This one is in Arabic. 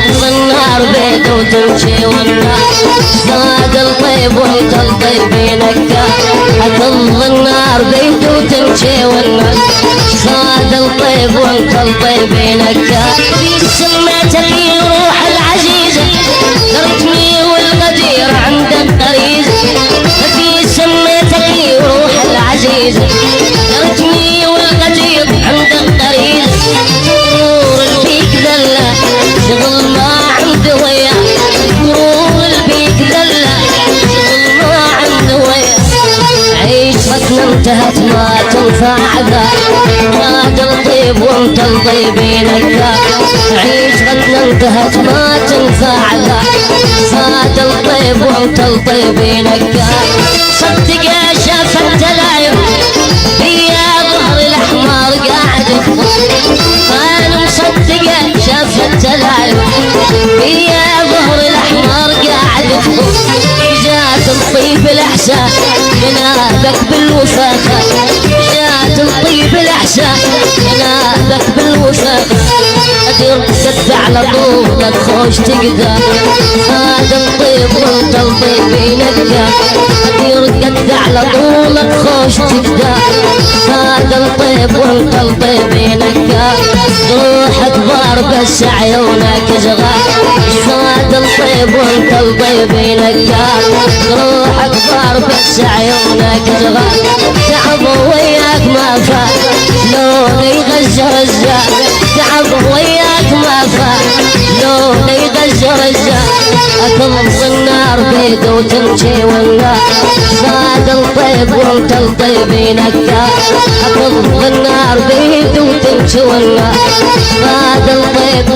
تظل النار بيد وتمشي والنار صاد الطيب وانت الطيبينك تظل النار بيد وتمشي والنار صاد الطيب وانت الطيبينك في سميتك روح العزيزة تركني والغدير عند الطريق في سميتك روح العزيزة تركني والغدير عند الطريق نور البيك ذلة شغل ما عند وياه نور البيك ذلة شغل ما عند وياه عيشتنا انتهت ما تنفع ذا صاد الطيب وانت الطيبينك عيشتنا انتهت ما تنفع ذا صاد الطيب وانت الطيبينك صدق يا شاف الدلايب يا ظهر الاحمر قاعد انا مصدق يا شاف الدلايب يا ظهر الاحمر قاعد جات الطيب الاحسان جنابك بالوفاقة جات الطيب الاحسان جنابك بالوفاقة قد على طولك خوش تقدر صاد الطيب وانت الطيبينك قد على طولك خوش تقدر صاد الطيب وانت الطيبينك روحك بار بس عيونك صغار صاد الطيب وانت الطيبينك روحك بار بس عيونك صغار تعب وياك ما فات لون يغزر الزاد تعب وياك ما فات لون يغزر الزاد تظل النار بيد وتمشي والنار صاد الطيب وانت الطيبينك تظل النار بيد وتمشي والنار صاد الطيب